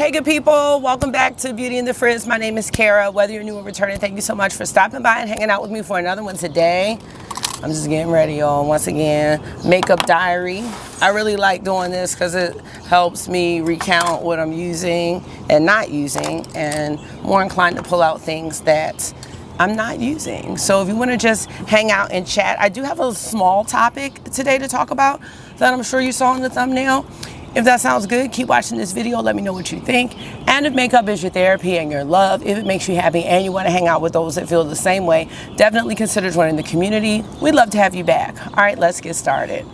Hey good people, welcome back to Beauty and the Frizz. My name is Cara. Whether you're new or returning, thank you so much for stopping by and hanging out with me for another one today. I'm just getting ready, y'all. Once again, makeup diary. I really like doing this because it helps me recount what I'm using and not using, and more inclined to pull out things that I'm not using. So if you want to just hang out and chat, I do have a small topic today to talk about that I'm sure you saw in the thumbnail. If that sounds good, keep watching this video. Let me know what you think. And if makeup is your therapy and your love, if it makes you happy and you want to hang out with those that feel the same way, definitely consider joining the community. We'd love to have you back. All right, let's get started.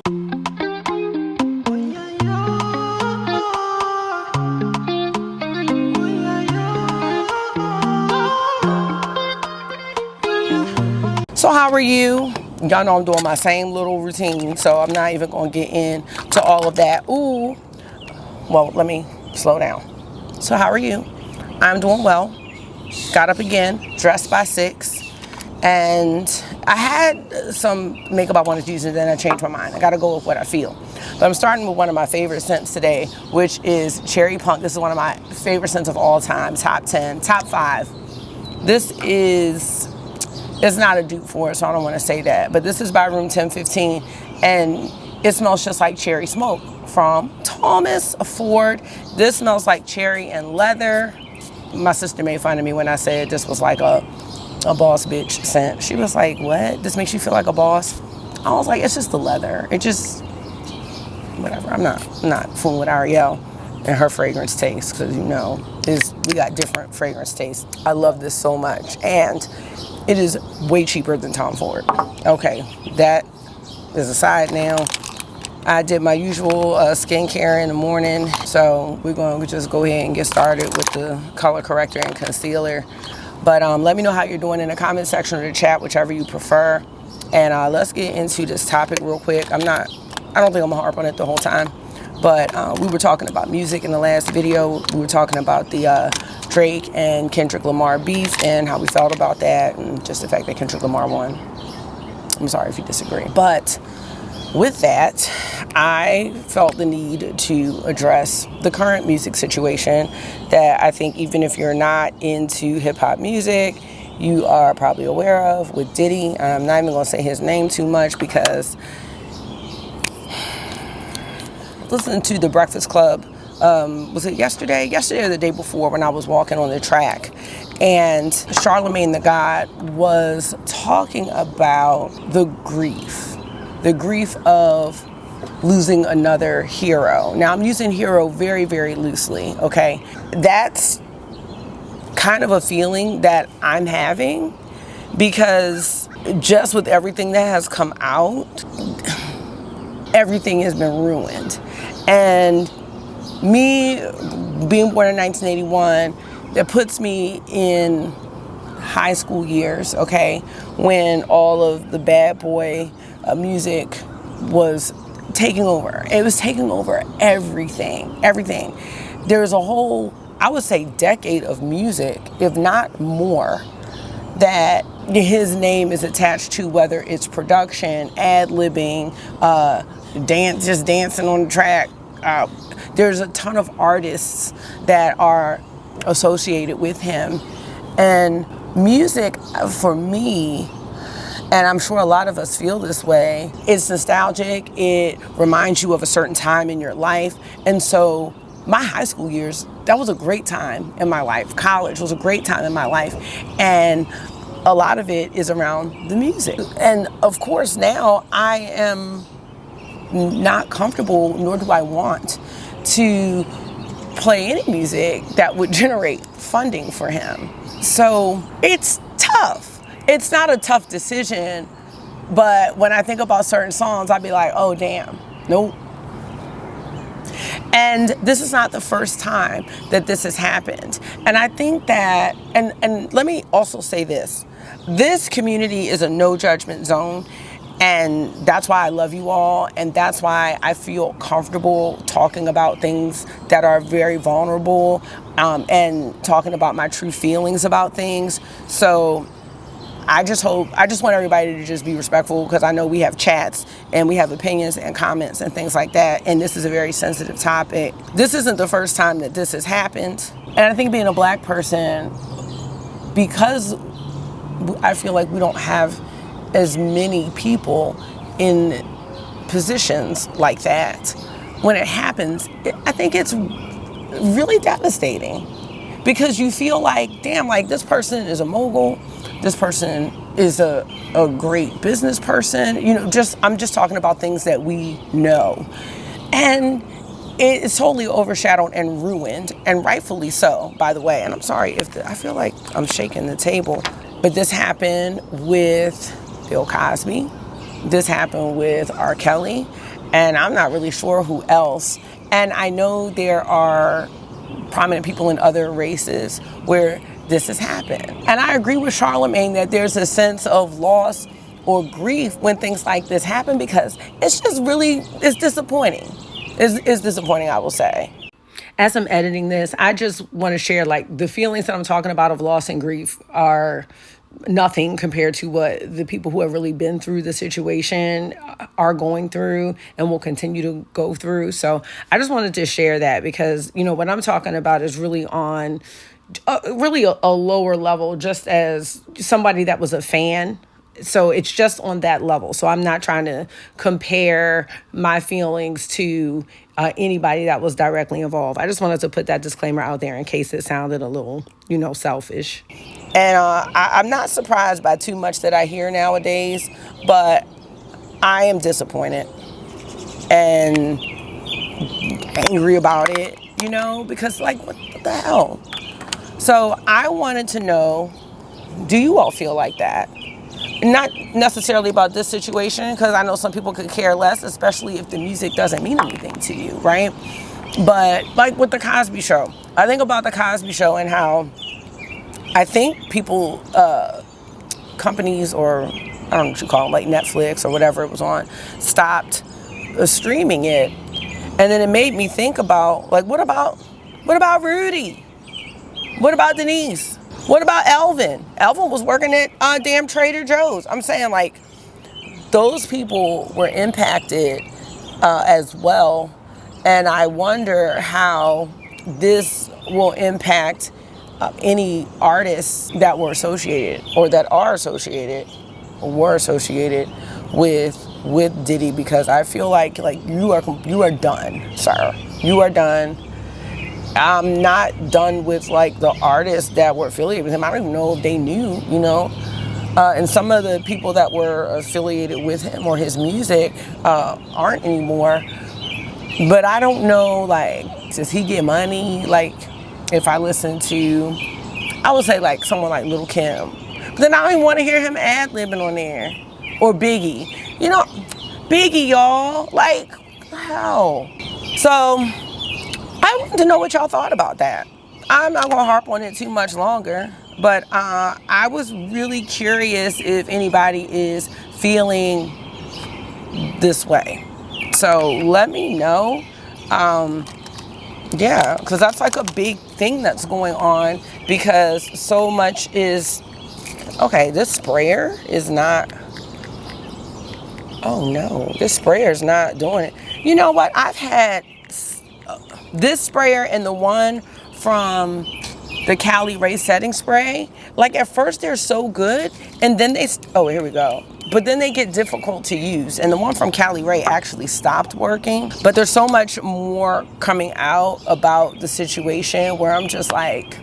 So how are you? Y'all know I'm doing my same little routine, so I'm not even going to get into all of that. Ooh. Well, let me slow down. So how are you? I'm doing well. Got up again, dressed by 6. And I had some makeup I wanted to use and then I changed my mind. I got to go with what I feel. But I'm starting with one of my favorite scents today, which is Cherry Punk. This is one of my favorite scents of all time. Top 10, top 5. This is... It's not a dupe for it, so I don't want to say that. But this is by Room 1015, and it smells just like cherry smoke from Thomas Ford. This smells like cherry and leather. My sister made fun of me when I said this was like a boss bitch scent. She was like, what? This makes you feel like a boss? I was like, it's just the leather. It just, whatever. I'm not fooling with Ariel and her fragrance taste, because you know, we got different fragrance tastes. I love this so much, and it is way cheaper than Tom Ford. Okay, that is aside now. I did my usual skincare in the morning, so we're going to just go ahead and get started with the color corrector and concealer. But let me know how you're doing in the comment section or the chat, whichever you prefer. And let's get into this topic real quick. I don't think I'm gonna harp on it the whole time, but we were talking about music in the last video. We were talking about the Drake and Kendrick Lamar beef and how we felt about that, and just the fact that Kendrick Lamar won. I'm sorry if you disagree. But with that, I felt the need to address the current music situation that I think even if you're not into hip hop music, you are probably aware of with Diddy. I'm not even gonna say his name too much because listening to The Breakfast Club, was it yesterday or the day before, when I was walking on the track, and Charlemagne the God was talking about the grief of losing another hero. Now I'm using hero very, very loosely, okay? That's kind of a feeling that I'm having, because just with everything that has come out, everything has been ruined. And me being born in 1981, that puts me in high school years, okay, when all of the bad boy music was taking over. It was taking over everything. There's a whole, I would say, decade of music, if not more, that his name is attached to, whether it's production, ad-libbing, just dancing on the track. There's a ton of artists that are associated with him. And music, for me, and I'm sure a lot of us feel this way, it's nostalgic. It reminds you of a certain time in your life. And so my high school years, that was a great time in my life. College was a great time in my life. And a lot of it is around the music. And of course now I am not comfortable, nor do I want to play any music that would generate funding for him. So it's tough. It's not a tough decision, but when I think about certain songs, I'd be like, oh damn, nope. And this is not the first time that this has happened. And I think that, and let me also say this community is a no judgment zone. And that's why I love you all, and that's why I feel comfortable talking about things that are very vulnerable, and talking about my true feelings about things. So I just want everybody to just be respectful, because I know we have chats and we have opinions and comments and things like that. And this is a very sensitive topic. This isn't the first time that this has happened. And I think being a black person, because I feel like we don't have as many people in positions like that, when it happens, I think it's really devastating, because you feel like, damn, like this person is a mogul, this person is a great business person, you know, I'm just talking about things that we know. And it's totally overshadowed and ruined, and rightfully so, by the way. And I'm sorry if I feel like I'm shaking the table, but this happened with Bill Cosby. This happened with R. Kelly, and I'm not really sure who else. And I know there are prominent people in other races where this has happened. And I agree with Charlemagne that there's a sense of loss or grief when things like this happen, because it's just really, it's disappointing. It's disappointing, I will say. As I'm editing this, I just want to share, like, the feelings that I'm talking about of loss and grief are nothing compared to what the people who have really been through the situation are going through and will continue to go through. So I just wanted to share that, because, you know, what I'm talking about is really on really a lower level, just as somebody that was a fan. So it's just on that level. So I'm not trying to compare my feelings to anybody that was directly involved. I just wanted to put that disclaimer out there in case it sounded a little, you know, selfish. And I'm not surprised by too much that I hear nowadays, but I am disappointed and angry about it, you know, because, like, what the hell? So I wanted to know, do you all feel like that? Not necessarily about this situation, because I know some people could care less, especially if the music doesn't mean anything to you, right? But like with the Cosby Show, I think about the Cosby Show and how I think people, companies, or I don't know what you call them, like Netflix or whatever it was on, stopped streaming it. And then it made me think about, like, what about Rudy? What about Denise? What about Elvin? Elvin was working at damn Trader Joe's. I'm saying, like, those people were impacted as well. And I wonder how this will impact any artists that were associated or that are associated or were associated with Diddy, because I feel like you are done, sir. You are done. I'm not done with, like, the artists that were affiliated with him. I don't even know if they knew, you know. And some of the people that were affiliated with him or his music aren't anymore. But I don't know, like, does he get money? Like, if I listen to, I would say, like, someone like Lil' Kim. But then I don't even want to hear him ad-libbing on there. Or Biggie. You know, Biggie, y'all. Like, how? So I wanted to know what y'all thought about that. I'm not going to harp on it too much longer, but I was really curious if anybody is feeling this way. So let me know. Yeah, because that's like a big thing that's going on, because so much is, okay, this sprayer is not, oh no, this sprayer is not doing it. You know what? I've had this sprayer and the one from the Cali Ray setting spray. Like, at first they're so good, and then oh, here we go. But then they get difficult to use. And the one from Cali Ray actually stopped working. But there's so much more coming out about the situation where I'm just like,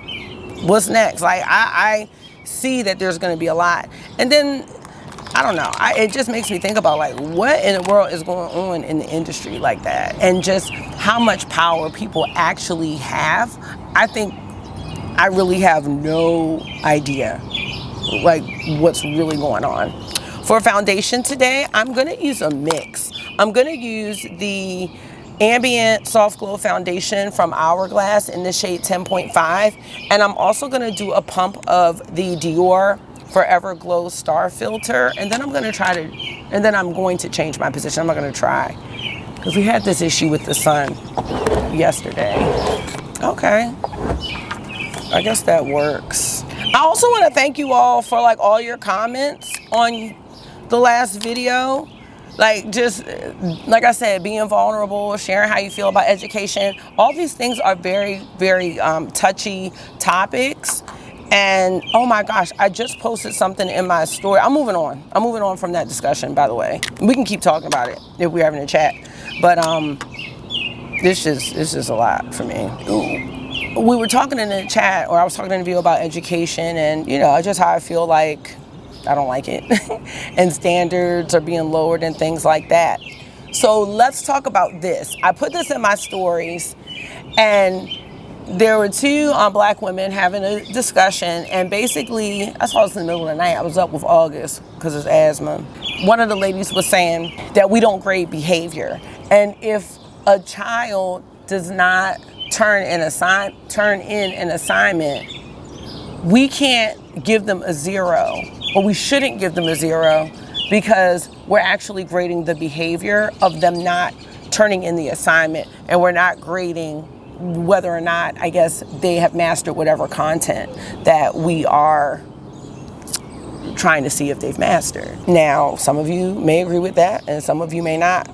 what's next? Like, I see that there's going to be a lot. And then, I don't know, it just makes me think about, like, what in the world is going on in the industry like that, and just how much power people actually have. I think I really have no idea, like, what's really going on. For foundation today, I'm going to use a mix. I'm going to use the Ambient Soft Glow Foundation from Hourglass in the shade 10.5, and I'm also going to do a pump of the Dior Forever Glow Star Filter, and then I'm going to change my position. I'm not going to try, because we had this issue with the sun yesterday. Okay, I guess that works. I also want to thank you all for like all your comments on the last video. Like, just like I said, being vulnerable, sharing how you feel about education. All these things are very, very touchy topics. And oh my gosh, I just posted something in my story. I'm moving on from that discussion, by the way. We can keep talking about it if we're having a chat. But this is a lot for me. Ooh. We were talking in the chat, or I was talking in the video about education, and you know, just how I feel like I don't like it. And standards are being lowered and things like that. So let's talk about this. I put this in my stories, and there were two black women having a discussion, and basically, I saw this in the middle of the night. I was up with August because it's asthma. One of the ladies was saying that we don't grade behavior. And if a child does not turn in an assignment, we can't give them a 0, or we shouldn't give them a 0, because we're actually grading the behavior of them not turning in the assignment, and we're not grading whether or not, I guess, they have mastered whatever content that we are trying to see if they've mastered. Now, some of you may agree with that, and some of you may not.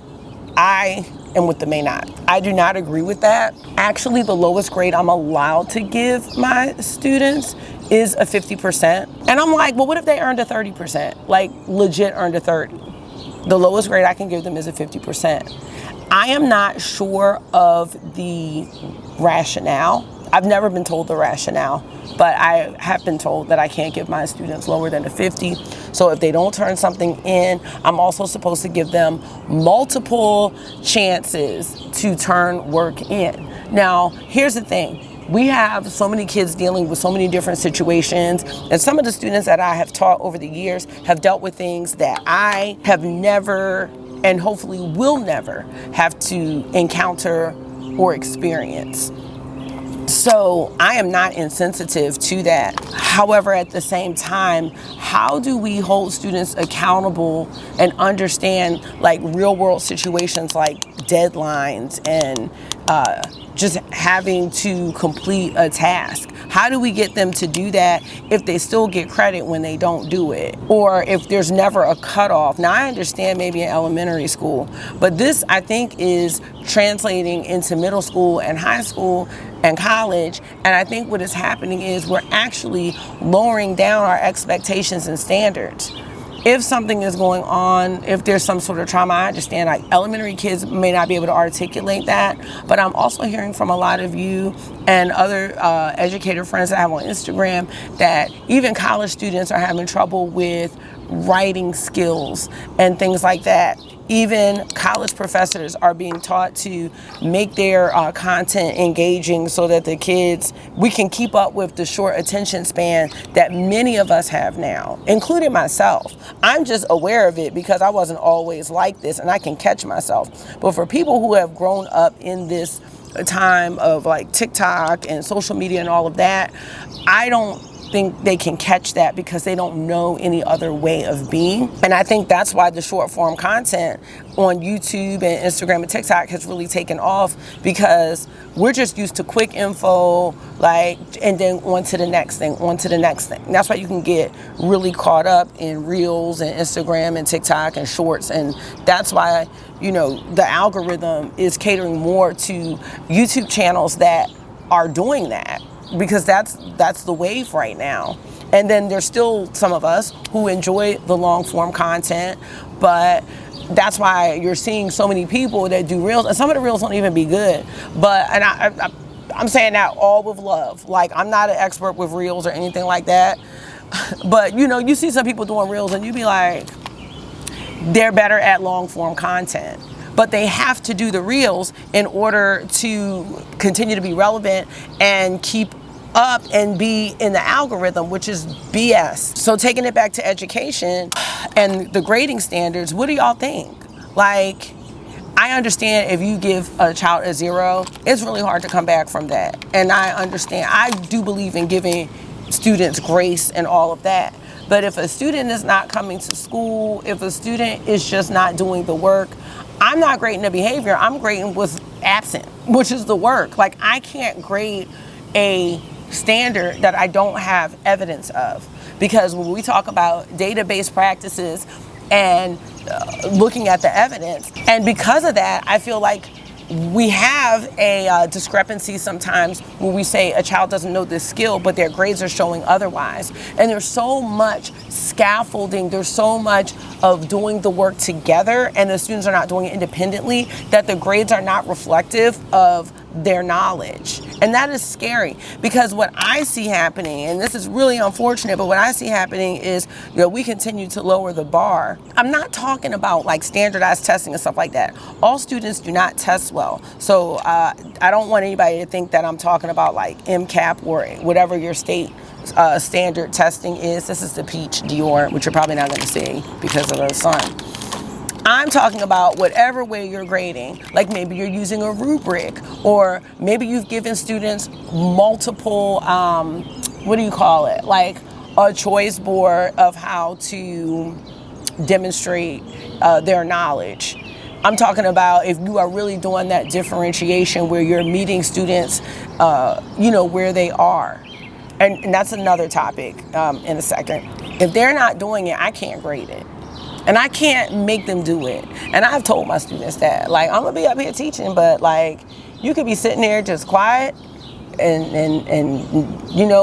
I am with the may not. I do not agree with that. Actually, the lowest grade I'm allowed to give my students is a 50%. And I'm like, well, what if they earned a 30%? Like, legit earned a 30. The lowest grade I can give them is a 50%. I am not sure of the rationale. I've never been told the rationale, but I have been told that I can't give my students lower than a 50. So if they don't turn something in, I'm also supposed to give them multiple chances to turn work in. Now, here's the thing. We have so many kids dealing with so many different situations, and some of the students that I have taught over the years have dealt with things that I have never, and hopefully will never, have to encounter or experience. So I am not insensitive to that. However, at the same time, how do we hold students accountable and understand like real world situations like deadlines and just having to complete a task? How do we get them to do that if they still get credit when they don't do it? Or if there's never a cutoff? Now, I understand maybe in elementary school, but this, I think, is translating into middle school and high school and college. And I think what is happening is we're actually lowering down our expectations and standards. If something is going on, if there's some sort of trauma, I understand like elementary kids may not be able to articulate that, but I'm also hearing from a lot of you and other educator friends that I have on Instagram that even college students are having trouble with writing skills and things like that. Even college professors are being taught to make their content engaging so that the kids, we can keep up with the short attention span that many of us have now, including myself. I'm just aware of it because I wasn't always like this and I can catch myself. But for people who have grown up in this time of like TikTok and social media and all of that, I don't think they can catch that because they don't know any other way of being. And I think that's why the short form content on YouTube and Instagram and TikTok has really taken off, because we're just used to quick info, like, and then on to the next thing, on to the next thing. And that's why you can get really caught up in Reels and Instagram and TikTok and Shorts. And that's why, you know, the algorithm is catering more to YouTube channels that are doing that, because that's the wave right now. And then there's still some of us who enjoy the long form content, but that's why you're seeing so many people that do reels, and some of the reels don't even be good. But, and I'm saying that all with love. Like, I'm not an expert with reels or anything like that, but you know, you see some people doing reels and you be like, they're better at long form content. But they have to do the reels in order to continue to be relevant and keep up and be in the algorithm, which is BS. So taking it back to education and the grading standards, what do y'all think? Like, I understand if you give a child a 0, it's really hard to come back from that. And I understand, I do believe in giving students grace and all of that. But if a student is not coming to school, if a student is just not doing the work, I'm not grading the behavior, I'm grading what's absent, which is the work. Like, I can't grade a standard that I don't have evidence of. Because when we talk about database practices and looking at the evidence, and because of that, I feel like we have a discrepancy sometimes when we say a child doesn't know this skill, but their grades are showing otherwise. And there's so much scaffolding, there's so much of doing the work together, and the students are not doing it independently, that the grades are not reflective of their knowledge. And that is scary, because what I see happening, and this is really unfortunate, but what I see happening is, we continue to lower the bar. I'm not talking about like standardized testing and stuff like that. All students do not test well. So I don't want anybody to think that I'm talking about like MCAP or whatever your state standard testing is. This is the Peach Dior, which you're probably not going to see because of the sun. I'm talking about whatever way you're grading, like maybe you're using a rubric, or maybe you've given students multiple, like a choice board of how to demonstrate their knowledge. I'm talking about if you are really doing that differentiation where you're meeting students, where they are. And that's another topic in a second. If they're not doing it, I can't grade it. And I can't make them do it. And I've told my students that, like, I'm gonna be up here teaching, but like, you could be sitting there just quiet and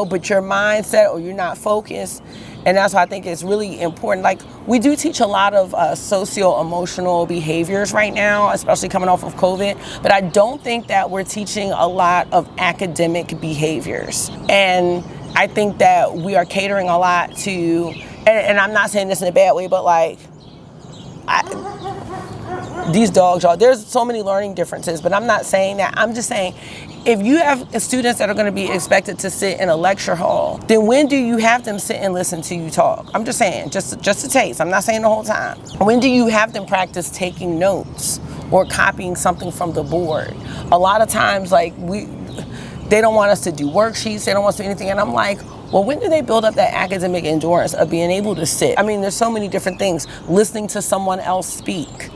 but your mindset, or you're not focused. And that's why I think it's really important. Like, we do teach a lot of socio-emotional behaviors right now, especially coming off of COVID, but I don't think that we're teaching a lot of academic behaviors. And I think that we are catering a lot to, and I'm not saying this in a bad way, but like, these dogs, y'all, there's so many learning differences, but I'm not saying that. I'm just saying, if you have students that are going to be expected to sit in a lecture hall, then when do you have them sit and listen to you talk? I'm just saying, just a taste. I'm not saying the whole time. When do you have them practice taking notes or copying something from the board? A lot of times, like, they don't want us to do worksheets. They don't want us to do anything. And I'm like, well, when do they build up that academic endurance of being able to sit? I mean, there's so many different things. Listening to someone else speak.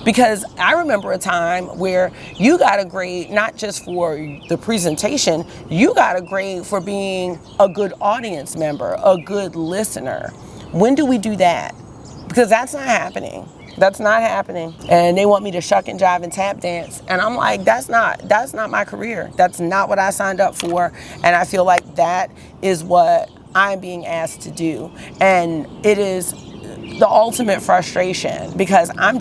Because I remember a time where you got a grade not just for the presentation, you got a grade for being a good audience member, a good listener. When do we do that? Because that's not happening. That's not happening. And they want me to shuck and jive and tap dance. And I'm like, that's not my career. That's not what I signed up for. And I feel like that is what I'm being asked to do. And it is the ultimate frustration, because I'm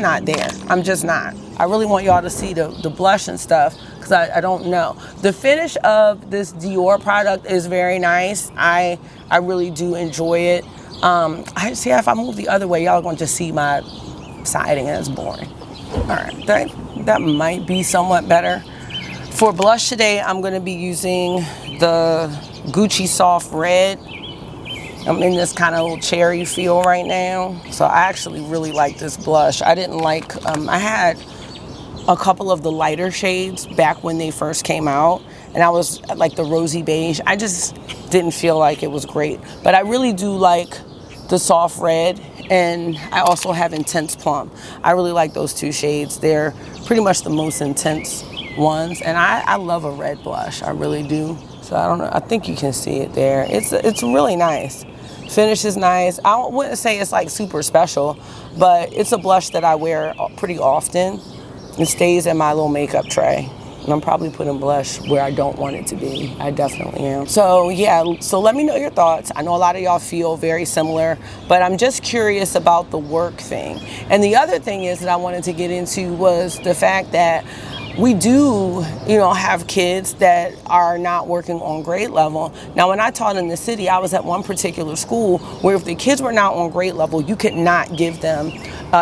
not there. I'm just not. I really want y'all to see the blush and stuff, because I don't know. The finish of this Dior product is very nice. I really do enjoy it. I see, if I move the other way, y'all are going to just see my siding, and it's boring. All right, that might be somewhat better. For blush today, I'm going to be using the Gucci Soft Red. I'm in this kind of little cherry feel right now. So I actually really like this blush. I didn't like, I had a couple of the lighter shades back when they first came out, and I was like the rosy beige. I just didn't feel like it was great. But I really do like the soft red, and I also have intense plum. I really like those two shades. They're pretty much the most intense ones, and I love a red blush. I really do. So I don't know, I think you can see it there. It's really nice. Finish is nice. I wouldn't say it's like super special, but it's a blush that I wear pretty often. It stays in my little makeup tray. And I'm probably putting blush where I don't want it to be. I definitely am. So yeah, so let me know your thoughts. I know a lot of y'all feel very similar, but I'm just curious about the work thing. And the other thing is that I wanted to get into was the fact that we do, have kids that are not working on grade level. Now, when I taught in the city, I was at one particular school where if the kids were not on grade level, you could not give them,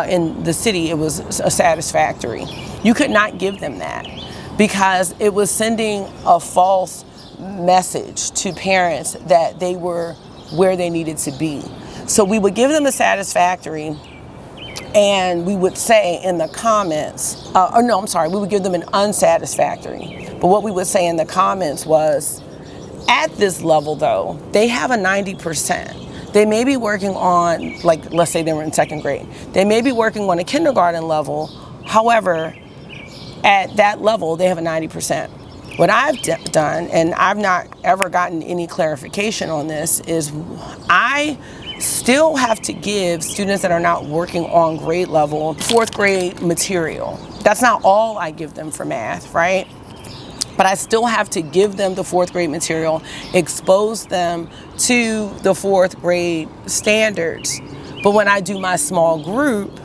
in the city, it was a satisfactory. You could not give them that because it was sending a false message to parents that they were where they needed to be. So we would give them a satisfactory, and we would say in the comments, we would give them an unsatisfactory. But what we would say in the comments was, at this level though, they have a 90%. They may be working on, like, let's say they were in second grade. They may be working on a kindergarten level. However, at that level, they have a 90%. What I've done, and I've not ever gotten any clarification on this, is I still have to give students that are not working on grade level 4th grade material. That's not all I give them for math, right? But I still have to give them the 4th grade material, expose them to the 4th grade standards. But when I do my small group,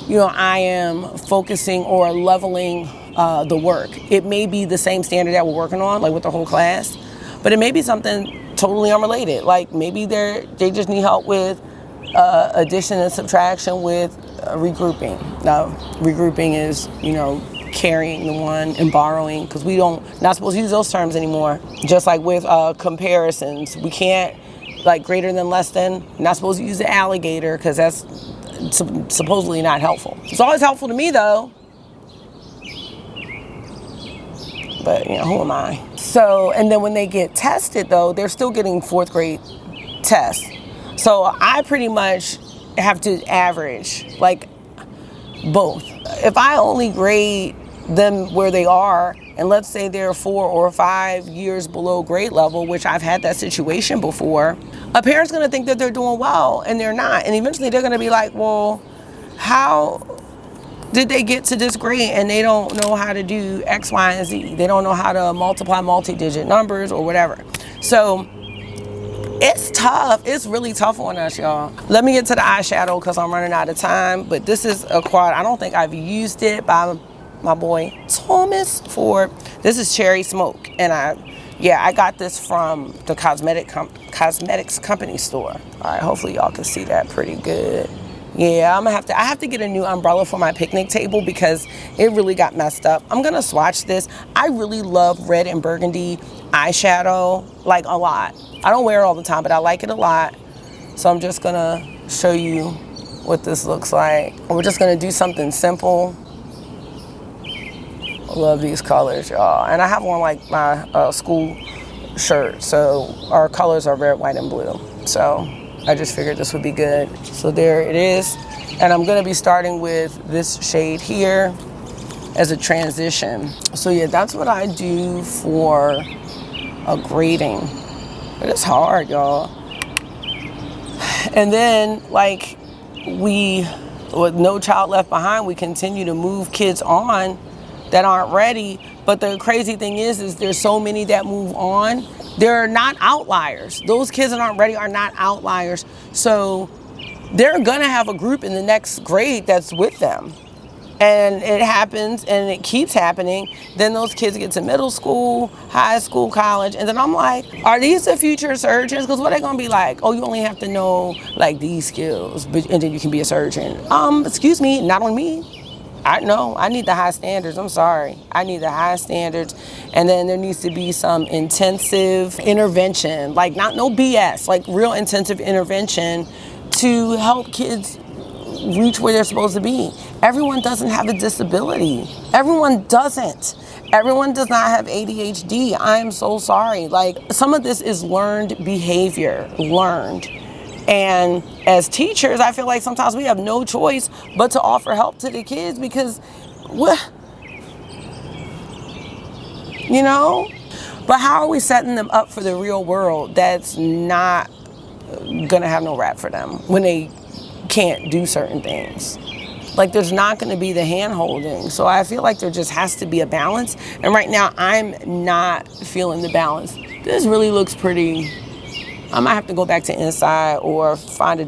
you know, I am focusing or leveling the work. It may be the same standard that we're working on, like with the whole class, but it may be something totally unrelated. Like maybe they just need help with addition and subtraction with regrouping. Now, regrouping is, you know, carrying the one and borrowing, because we not supposed to use those terms anymore. Just like with comparisons, we can't, like greater than, less than, not supposed to use the alligator because that's supposedly not helpful. It's always helpful to me though. But, you know, who am I? So, and then when they get tested, though, they're still getting 4th grade tests. So I pretty much have to average, like, both. If I only grade them where they are, and let's say they're 4 or 5 years below grade level, which I've had that situation before, a parent's going to think that they're doing well, and they're not. And eventually they're going to be like, well, how did they get to this grade and they don't know how to do X, Y, and Z? They don't know how to multiply multi-digit numbers or whatever. So it's tough. It's really tough on us, y'all. Let me get to the eyeshadow because I'm running out of time. But this is a quad. I don't think I've used it by my boy Thomas Ford. This is Cherry Smoke. And I got this from the cosmetics company store. All right, hopefully y'all can see that pretty good. Yeah, I have to get a new umbrella for my picnic table because it really got messed up. I'm gonna swatch this. I really love red and burgundy eyeshadow, like a lot. I don't wear it all the time, but I like it a lot. So I'm just gonna show you what this looks like. We're just gonna do something simple. I love these colors, y'all. And I have on like my school shirt, so our colors are red, white, and blue. So I just figured this would be good. So there it is. And I'm gonna be starting with this shade here as a transition. So yeah, that's what I do for a grading. But it's hard, y'all. And then, like, with No Child Left Behind, we continue to move kids on that aren't ready. But the crazy thing is there's so many that move on. They're not outliers. Those kids that aren't ready are not outliers. So they're gonna have a group in the next grade that's with them. And it happens and it keeps happening. Then those kids get to middle school, high school, college. And then I'm like, are these the future surgeons? Because what are they gonna be like? Oh, you only have to know like these skills, and then you can be a surgeon. Excuse me, not on me. I need the high standards. I'm sorry. I need the high standards. And then there needs to be some intensive intervention, like no BS, like real intensive intervention to help kids reach where they're supposed to be. Everyone doesn't have a disability. Everyone doesn't. Everyone does not have ADHD. I am so sorry. Like, some of this is learned behavior, And as teachers, I feel like sometimes we have no choice but to offer help to the kids because, you know? But how are we setting them up for the real world that's not gonna have no rap for them when they can't do certain things? Like, there's not going to be the hand holding. So I feel like there just has to be a balance. And right now I'm not feeling the balance. This really looks pretty. I might have to go back to inside or find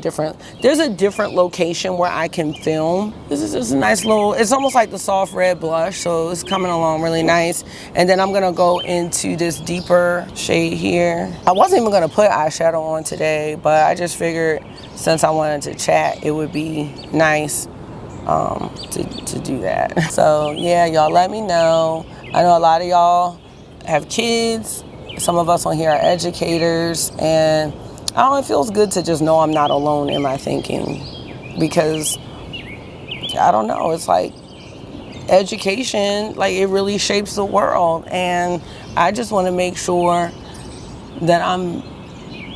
there's a different location where I can film. This is just a nice little, it's almost like the soft red blush. So it's coming along really nice. And then I'm going to go into this deeper shade here. I wasn't even going to put eyeshadow on today, but I just figured since I wanted to chat, it would be nice to do that. So yeah, y'all let me know. I know a lot of y'all have kids. Some of us on here are educators, and I don't know, it feels good to just know I'm not alone in my thinking, because I don't know, it's like education, like it really shapes the world, and I just want to make sure that I'm,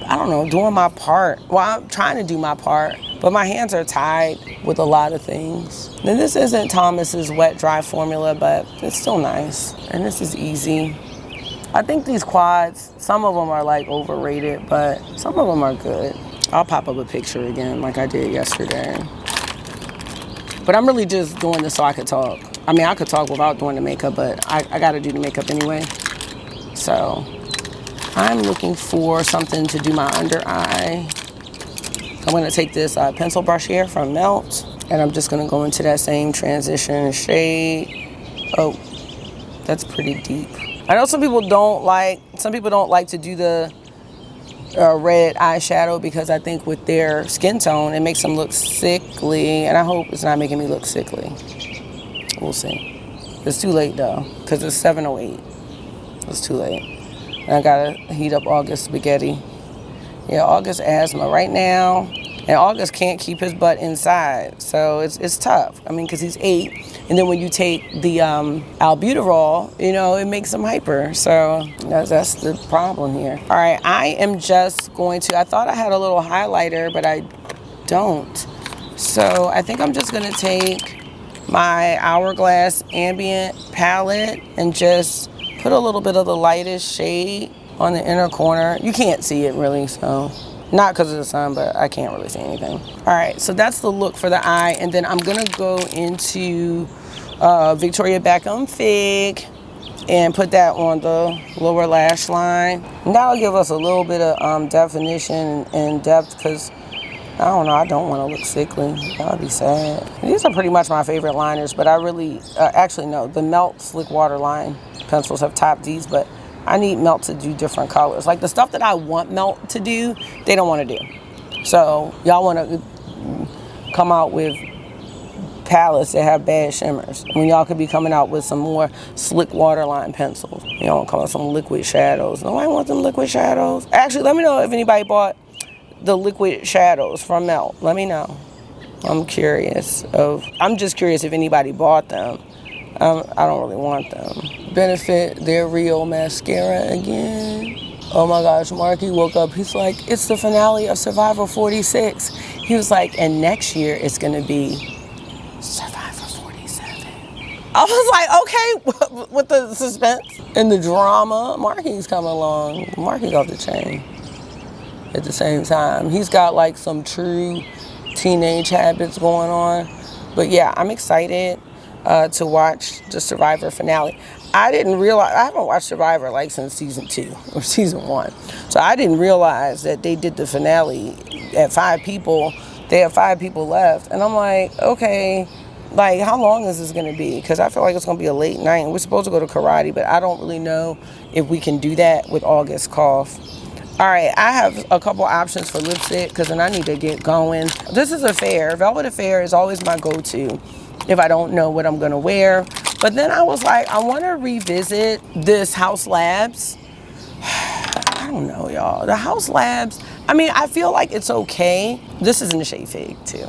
I don't know, doing my part. Well, I'm trying to do my part, but my hands are tied with a lot of things. And this isn't Thomas's wet dry formula, but it's still nice. And this is easy. I think these quads, some of them are like overrated, but some of them are good. I'll pop up a picture again like I did yesterday. But I'm really just doing this so I could talk. I mean, I could talk without doing the makeup, but I gotta do the makeup anyway. So I'm looking for something to do my under eye. I'm gonna take this pencil brush here from Melt, and I'm just gonna go into that same transition shade. Oh, that's pretty deep. I know some people don't like to do the red eyeshadow because I think with their skin tone, it makes them look sickly, and I hope it's not making me look sickly. We'll see. It's too late though, because it's 7:08. It's too late. And I gotta heat up August spaghetti. Yeah, August asthma right now, and August can't keep his butt inside, so it's tough. I mean, because he's 8, and then when you take the albuterol, you know, it makes him hyper. So that's the problem here. All right, I am just going to. I thought I had a little highlighter, but I don't. So I think I'm just gonna take my Hourglass Ambient palette and just put a little bit of the lightest shade on the inner corner. You can't see it really, so not because of the sun, but I can't really see anything. All right, so that's the look for the eye, and then I'm gonna go into Victoria Beckham Fig and put that on the lower lash line. And that'll give us a little bit of definition and depth, because I don't know, I don't want to look sickly. That would be sad. These are pretty much my favorite liners, but I really, actually no, the Melt Slick Waterline pencils have topped these, but I need Melt to do different colors. Like the stuff that I want Melt to do, they don't want to do. So y'all want to come out with palettes that have bad shimmers when y'all could be coming out with some more slick waterline pencils. You know, call it some liquid shadows. Nobody wants them liquid shadows. Actually, let me know if anybody bought the liquid shadows from Melt. Let me know. I'm curious. I'm just curious if anybody bought them. I don't really want them. Benefit their Rio mascara again. Oh my gosh, Marky woke up. He's like, it's the finale of Survivor 46. He was like, and next year it's gonna be Survivor 47. I was like, okay, with the suspense and the drama. Marky's coming along. Marky's off the chain. At the same time, he's got like some true teenage habits going on. But yeah, I'm excited to watch the Survivor finale. I didn't realize, I haven't watched Survivor like since season 2 or season 1. So I didn't realize that they did the finale at 5 people. They have 5 people left. And I'm like, okay, like how long is this gonna be? Because I feel like it's gonna be a late night. And we're supposed to go to karate, but I don't really know if we can do that with August cough. All right, I have a couple options for lipstick because then I need to get going. This is Affair. Velvet Affair is always my go-to if I don't know what I'm gonna wear. But then I was like, I wanna revisit this House Labs. I don't know, y'all. The House Labs, I mean, I feel like it's okay. This is in the shade Fig too.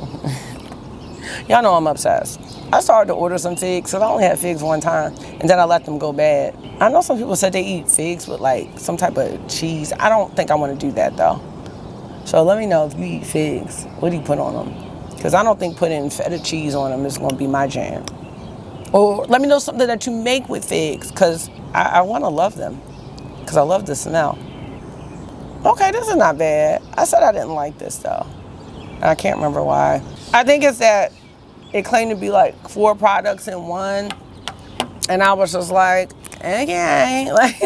Y'all know I'm obsessed. I started to order some figs because I only had figs one time and then I let them go bad. I know some people said they eat figs with like some type of cheese. I don't think I want to do that though. So let me know if you eat figs. What do you put on them? Because I don't think putting feta cheese on them is going to be my jam. Or let me know something that you make with figs because I want to love them because I love the smell. Okay, this is not bad. I said I didn't like this though. I can't remember why. I think it's that it claimed to be like 4 products in one, and I was just like, okay, like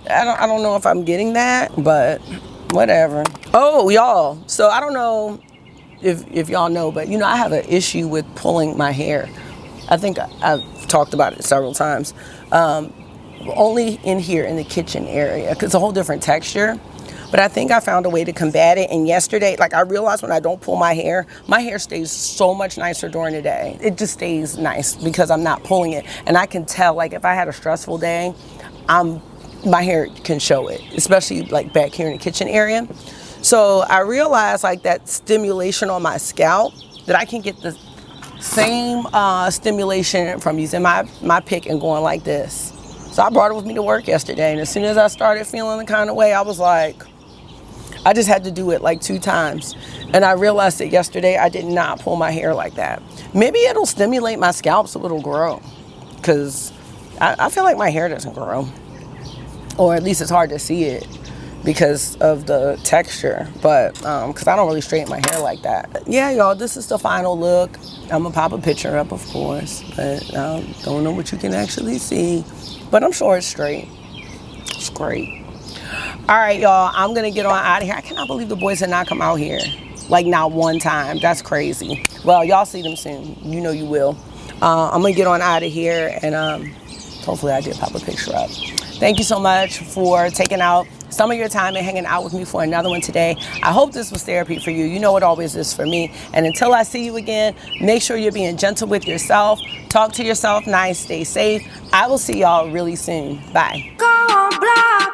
I don't know if I'm getting that, but whatever. Oh, y'all. So I don't know if y'all know, but you know I have an issue with pulling my hair. I think I've talked about it several times. Only in here in the kitchen area, because it's a whole different texture. But I think I found a way to combat it. And yesterday, like I realized when I don't pull my hair stays so much nicer during the day. It just stays nice because I'm not pulling it. And I can tell, like if I had a stressful day, my hair can show it, especially like back here in the kitchen area. So I realized like that stimulation on my scalp, that I can get the same stimulation from using my pick and going like this. So I brought it with me to work yesterday. And as soon as I started feeling the kind of way, I was like, I just had to do it like 2 times. And I realized that yesterday I did not pull my hair like that. Maybe it'll stimulate my scalp so it'll grow. Because I feel like my hair doesn't grow. or at least it's hard to see it because of the texture, but because I don't really straighten my hair like that. Yeah, y'all, this is the final look. I'm gonna pop a picture up, of course, but I don't know what you can actually see, but I'm sure it's straight. It's great. All right, y'all, I'm gonna get on out of here. I cannot believe the boys did not come out here, like not one time. That's crazy. Well, y'all see them soon. You know you will. I'm gonna get on out of here, and hopefully I did pop a picture up. Thank you so much for taking out some of your time and hanging out with me for another one today. I hope this was therapy for you. You know it always is for me. And until I see you again, make sure you're being gentle with yourself. Talk to yourself nice. Stay safe. I will see y'all really soon. Bye. Go on, blah.